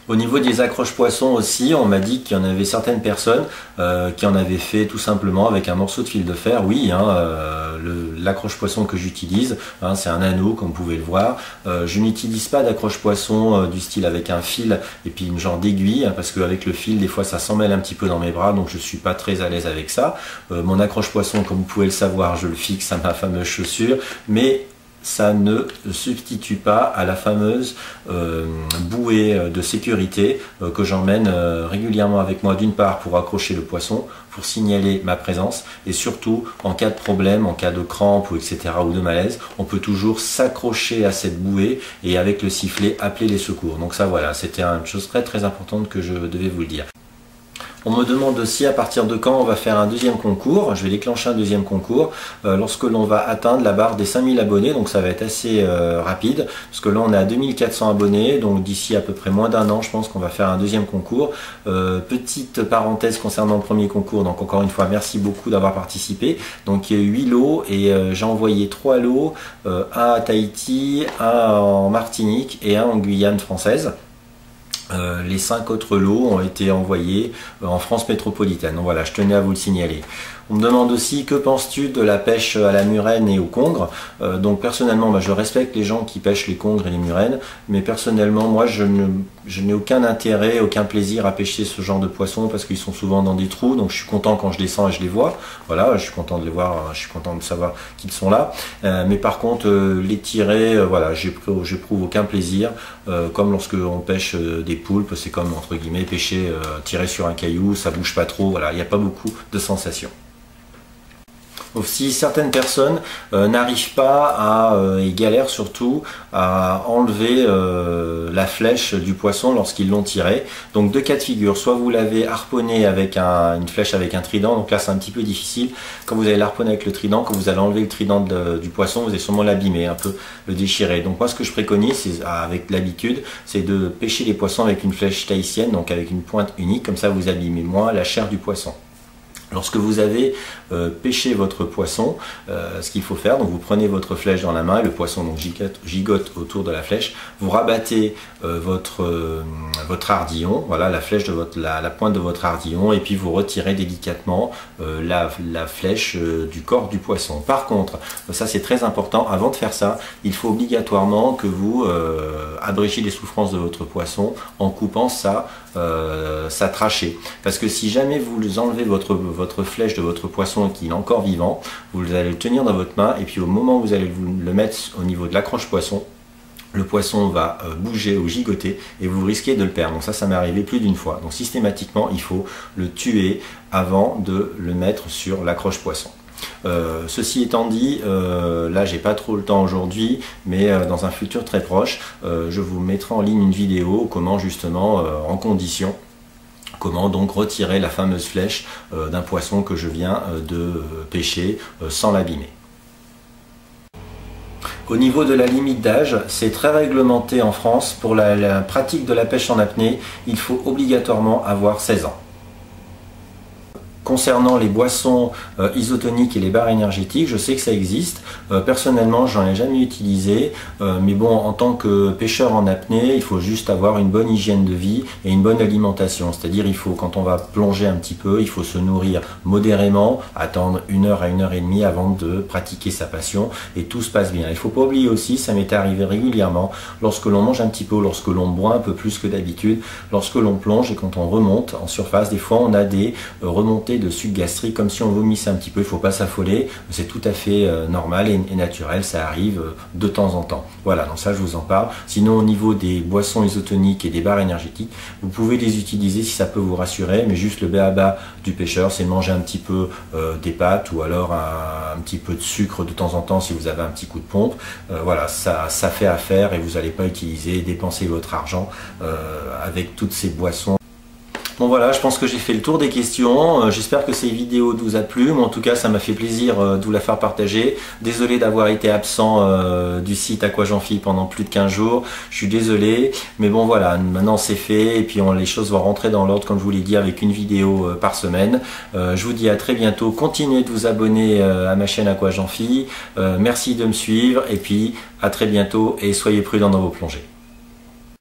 Au niveau des accroches poissons aussi, on m'a dit qu'il y en avait certaines personnes qui en avaient fait tout simplement avec un morceau de fil de fer. Oui, l'accroche poisson que j'utilise, c'est un anneau comme vous pouvez le voir. Je n'utilise pas d'accroche poisson du style avec un fil et puis une genre d'aiguille, parce qu'avec le fil des fois ça s'emmêle un petit peu dans mes bras, donc je suis pas très à l'aise avec ça. Mon accroche poisson, comme vous pouvez le savoir, je le fixe à ma fameuse chaussure, mais ça ne substitue pas à la fameuse bouée de sécurité que j'emmène régulièrement avec moi, d'une part pour accrocher le poisson, pour signaler ma présence, et surtout en cas de problème, en cas de crampe ou etc. ou de malaise, on peut toujours s'accrocher à cette bouée et avec le sifflet appeler les secours. Donc ça voilà, c'était une chose très importante que je devais vous le dire. On me demande aussi à partir de quand on va faire un deuxième concours. Je vais déclencher un deuxième concours lorsque l'on va atteindre la barre des 5000 abonnés. Donc ça va être assez rapide, parce que là on est à 2400 abonnés. Donc d'ici à peu près moins d'un an, je pense qu'on va faire un deuxième concours. Petite parenthèse concernant le premier concours. Donc encore une fois, merci beaucoup d'avoir participé. Donc il y a eu 8 lots et j'ai envoyé 3 lots. Un à Tahiti, un en Martinique et un en Guyane française. Les 5 autres lots ont été envoyés en France métropolitaine. Donc voilà, je tenais à vous le signaler. On me demande aussi que penses-tu de la pêche à la murène et au congre. Donc personnellement, je respecte les gens qui pêchent les congres et les murènes, mais personnellement, moi je n'ai aucun intérêt, aucun plaisir à pêcher ce genre de poissons parce qu'ils sont souvent dans des trous. Donc je suis content quand je descends et je les vois. Voilà, je suis content de les voir, je suis content de savoir qu'ils sont là. Mais par contre, les tirer, voilà, j'éprouve aucun plaisir. Comme lorsque on pêche des poulpes, c'est comme entre guillemets pêcher, tirer sur un caillou, ça bouge pas trop. Voilà, il n'y a pas beaucoup de sensations. Si certaines personnes n'arrivent pas et galèrent surtout à enlever la flèche du poisson lorsqu'ils l'ont tiré. Donc deux cas de figure, soit vous l'avez harponné avec une flèche avec un trident, donc là c'est un petit peu difficile. Quand vous allez l'harponner avec le trident, quand vous allez enlever le trident du poisson, vous allez sûrement l'abîmer, un peu le déchirer. Donc moi ce que je préconise, avec l'habitude, c'est de pêcher les poissons avec une flèche tahitienne, donc avec une pointe unique, comme ça vous abîmez moins la chair du poisson. Lorsque vous avez pêché votre poisson, ce qu'il faut faire, donc vous prenez votre flèche dans la main et le poisson donc gigote autour de la flèche, vous rabattez votre ardillon, voilà la flèche de la pointe de votre ardillon, et puis vous retirez délicatement la flèche du corps du poisson. Par contre, ça c'est très important, avant de faire ça, il faut obligatoirement que vous abrégiez les souffrances de votre poisson en coupant sa trachée. Parce que si jamais vous enlevez votre flèche de votre poisson et qu'il est encore vivant, vous allez le tenir dans votre main et puis au moment où vous allez le mettre au niveau de l'accroche poisson, le poisson va bouger ou gigoter et vous risquez de le perdre. Donc ça m'est arrivé plus d'une fois. Donc systématiquement, il faut le tuer avant de le mettre sur l'accroche poisson. Ceci étant dit, là j'ai pas trop le temps aujourd'hui, mais dans un futur très proche, je vous mettrai en ligne une vidéo comment justement en condition, comment donc retirer la fameuse flèche d'un poisson que je viens de pêcher sans l'abîmer. Au niveau de la limite d'âge, c'est très réglementé en France. Pour la pratique de la pêche en apnée, il faut obligatoirement avoir 16 ans. Concernant les boissons isotoniques et les barres énergétiques, je sais que ça existe. Personnellement, j'en ai jamais utilisé. Mais bon, en tant que pêcheur en apnée, il faut juste avoir une bonne hygiène de vie et une bonne alimentation. C'est-à-dire, il faut, quand on va plonger un petit peu, il faut se nourrir modérément, attendre 1 heure à 1 heure et demie avant de pratiquer sa passion et tout se passe bien. Il ne faut pas oublier aussi, ça m'est arrivé régulièrement, lorsque l'on mange un petit peu, lorsque l'on boit un peu plus que d'habitude, lorsque l'on plonge et quand on remonte en surface, des fois on a des remontées de suc gastrique comme si on vomissait un petit peu. Il ne faut pas s'affoler, c'est tout à fait normal et naturel, ça arrive de temps en temps. Voilà, donc ça je vous en parle. Sinon au niveau des boissons isotoniques et des barres énergétiques, vous pouvez les utiliser si ça peut vous rassurer, mais juste le b.a.-ba du pêcheur, c'est manger un petit peu des pâtes ou alors un petit peu de sucre de temps en temps si vous avez un petit coup de pompe. Voilà, ça fait affaire et vous n'allez pas utiliser, dépenser votre argent avec toutes ces boissons. Bon voilà, je pense que j'ai fait le tour des questions. J'espère que ces vidéos vous a plu. Moi, en tout cas, ça m'a fait plaisir de vous la faire partager. Désolé d'avoir été absent du site Aquajeanphi pendant plus de 15 jours. Je suis désolé. Mais bon voilà, maintenant c'est fait. Et puis les choses vont rentrer dans l'ordre, comme je vous l'ai dit, avec une vidéo par semaine. Je vous dis à très bientôt. Continuez de vous abonner à ma chaîne Aquajeanphi. Merci de me suivre. Et puis à très bientôt et soyez prudents dans vos plongées.